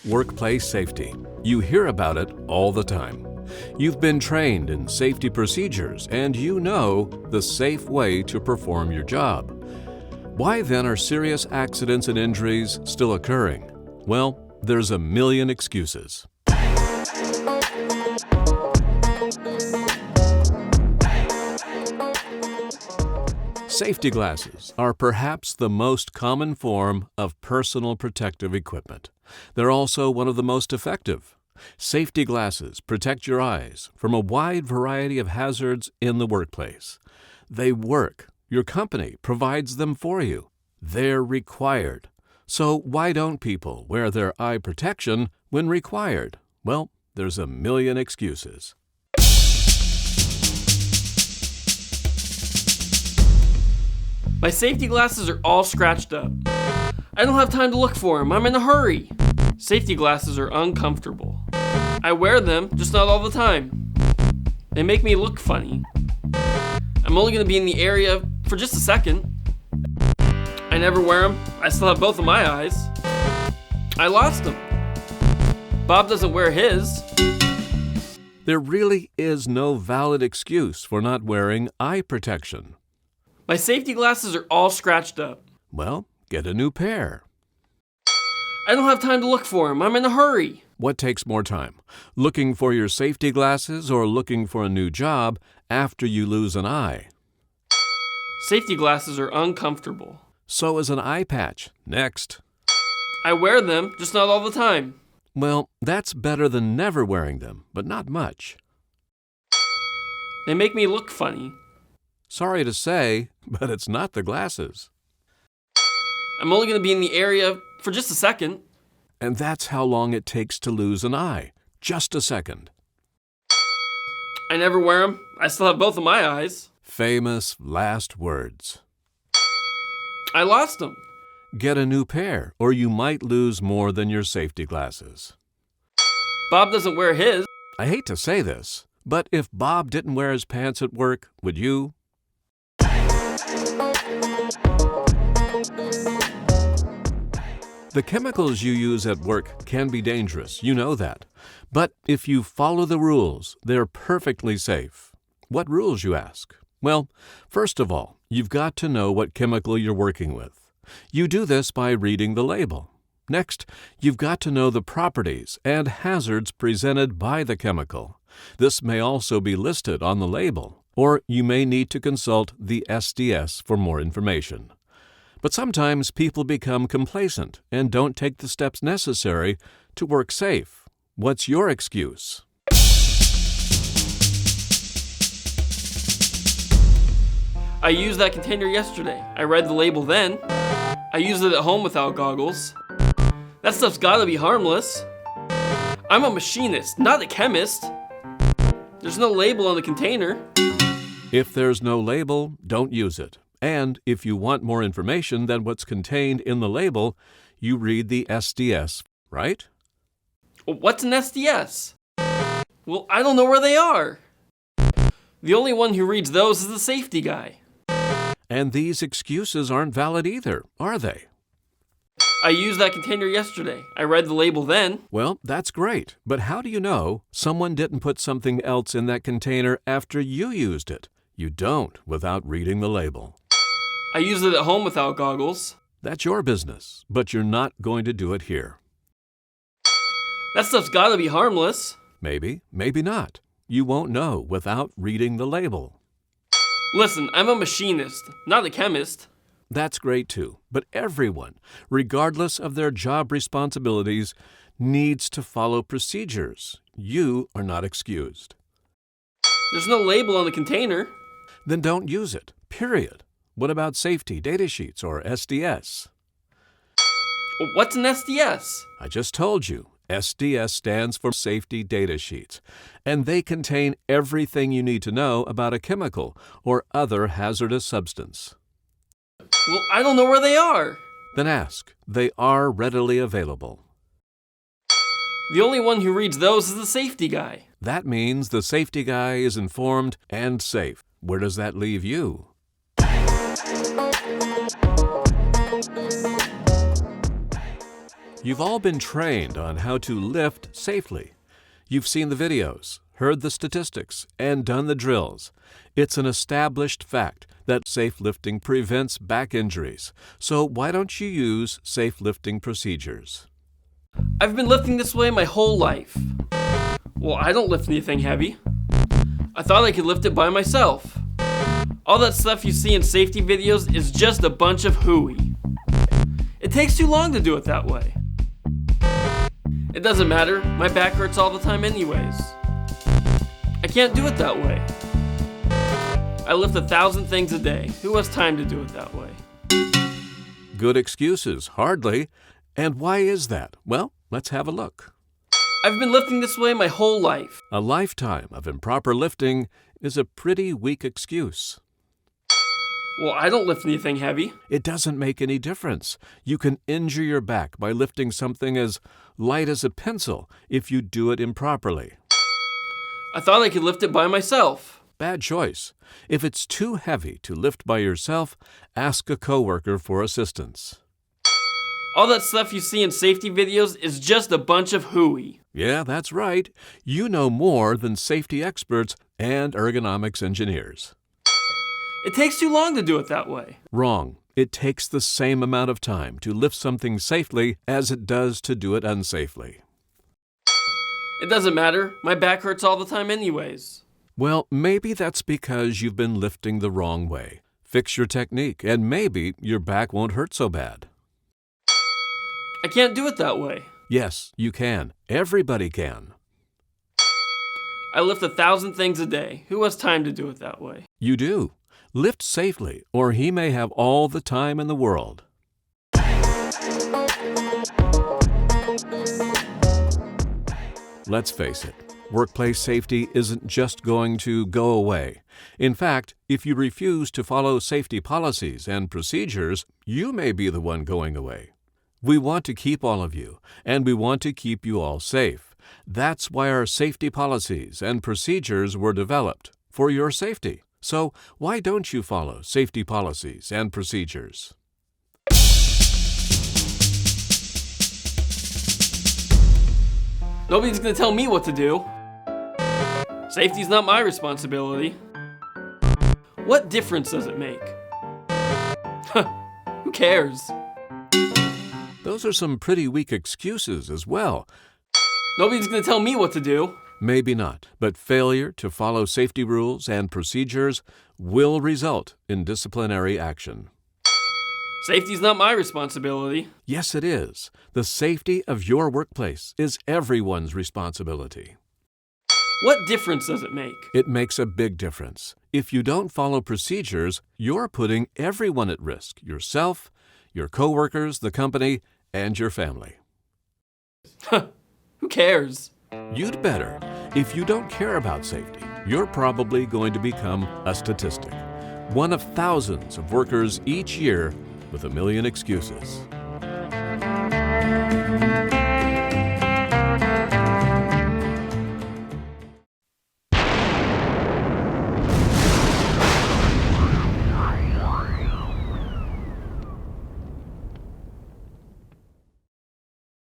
Workplace safety. You hear about it all the time. You've been trained in safety procedures and you know the safe way to perform your job. Why then are serious accidents and injuries still occurring? Well, there's a million excuses. Safety glasses are perhaps the most common form of personal protective equipment. They're also one of the most effective. Safety glasses protect your eyes from a wide variety of hazards in the workplace. They work. Your company provides them for you. They're required. So why don't people wear their eye protection when required? Well, there's a million excuses. My safety glasses are all scratched up. I don't have time to look for them. I'm in a hurry. Safety glasses are uncomfortable. I wear them, just not all the time. They make me look funny. I'm only going to be in the area for just a second. I never wear them. I still have both of my eyes. I lost them. Bob doesn't wear his. There really is no valid excuse for not wearing eye protection. My safety glasses are all scratched up. Well, get a new pair. I don't have time to look for them. I'm in a hurry. What takes more time? Looking for your safety glasses or looking for a new job after you lose an eye? Safety glasses are uncomfortable. So is an eye patch. Next. I wear them, just not all the time. Well, that's better than never wearing them, but not much. They make me look funny. Sorry to say, but it's not the glasses. I'm only going to be in the area for just a second. And that's how long it takes to lose an eye. Just a second. I never wear them. I still have both of my eyes. Famous last words. I lost them. Get a new pair, or you might lose more than your safety glasses. Bob doesn't wear his. I hate to say this, but if Bob didn't wear his pants at work, would you? The chemicals you use at work can be dangerous, you know that. But if you follow the rules, they're perfectly safe. What rules, you ask? Well, first of all, you've got to know what chemical you're working with. You do this by reading the label. Next, you've got to know the properties and hazards presented by the chemical. This may also be listed on the label, or you may need to consult the SDS for more information. But sometimes people become complacent and don't take the steps necessary to work safe. What's your excuse? I used that container yesterday. I read the label then. I used it at home without goggles. That stuff's gotta be harmless. I'm a machinist, not a chemist. There's no label on the container. If there's no label, don't use it. And if you want more information than what's contained in the label, you read the SDS, right? What's an SDS? Well, I don't know where they are. The only one who reads those is the safety guy. And these excuses aren't valid either, are they? I used that container yesterday. I read the label then. Well, that's great. But how do you know someone didn't put something else in that container after you used it? You don't without reading the label. I used it at home without goggles. That's your business, but you're not going to do it here. That stuff's gotta be harmless. Maybe, maybe not. You won't know without reading the label. Listen, I'm a machinist, not a chemist. That's great too, but everyone, regardless of their job responsibilities, needs to follow procedures. You are not excused. There's no label on the container. Then don't use it, period. What about safety data sheets or SDS? What's an SDS? I just told you. SDS stands for Safety Data Sheets, and they contain everything you need to know about a chemical or other hazardous substance. Well, I don't know where they are. Then ask. They are readily available. The only one who reads those is the safety guy. That means the safety guy is informed and safe. Where does that leave you? You've all been trained on how to lift safely. You've seen the videos, heard the statistics, and done the drills. It's an established fact that safe lifting prevents back injuries. So why don't you use safe lifting procedures? I've been lifting this way my whole life. Well, I don't lift anything heavy. I thought I could lift it by myself. All that stuff you see in safety videos is just a bunch of hooey. It takes too long to do it that way. It doesn't matter, my back hurts all the time anyways. I can't do it that way. I lift 1,000 things a day. Who has time to do it that way? Good excuses, hardly. And why is that? Well, let's have a look. I've been lifting this way my whole life. A lifetime of improper lifting is a pretty weak excuse. Well, I don't lift anything heavy. It doesn't make any difference. You can injure your back by lifting something as light as a pencil if you do it improperly. I thought I could lift it by myself. Bad choice. If it's too heavy to lift by yourself, ask a coworker for assistance. All that stuff you see in safety videos is just a bunch of hooey. Yeah, that's right. You know more than safety experts and ergonomics engineers. It takes too long to do it that way. Wrong. It takes the same amount of time to lift something safely as it does to do it unsafely. It doesn't matter, my back hurts all the time anyways. Well, maybe that's because you've been lifting the wrong way. Fix your technique, and maybe your back won't hurt so bad. I can't do it that way. Yes, you can. Everybody can. I lift 1,000 things a day. Who has time to do it that way? You do. Lift safely, or he may have all the time in the world. Let's face it, workplace safety isn't just going to go away. In fact, if you refuse to follow safety policies and procedures, you may be the one going away. We want to keep all of you, and we want to keep you all safe. That's why our safety policies and procedures were developed, for your safety. So why don't you follow safety policies and procedures? Nobody's gonna tell me what to do. Safety's not my responsibility. What difference does it make? Who cares? Those are some pretty weak excuses as well. Nobody's gonna tell me what to do. Maybe not, but failure to follow safety rules and procedures will result in disciplinary action. Safety's not my responsibility. Yes, it is. The safety of your workplace is everyone's responsibility. What difference does it make? It makes a big difference. If you don't follow procedures, you're putting everyone at risk, yourself, your coworkers, the company, and your family. Who cares? You'd better. If you don't care about safety, you're probably going to become a statistic. One of thousands of workers each year with a million excuses.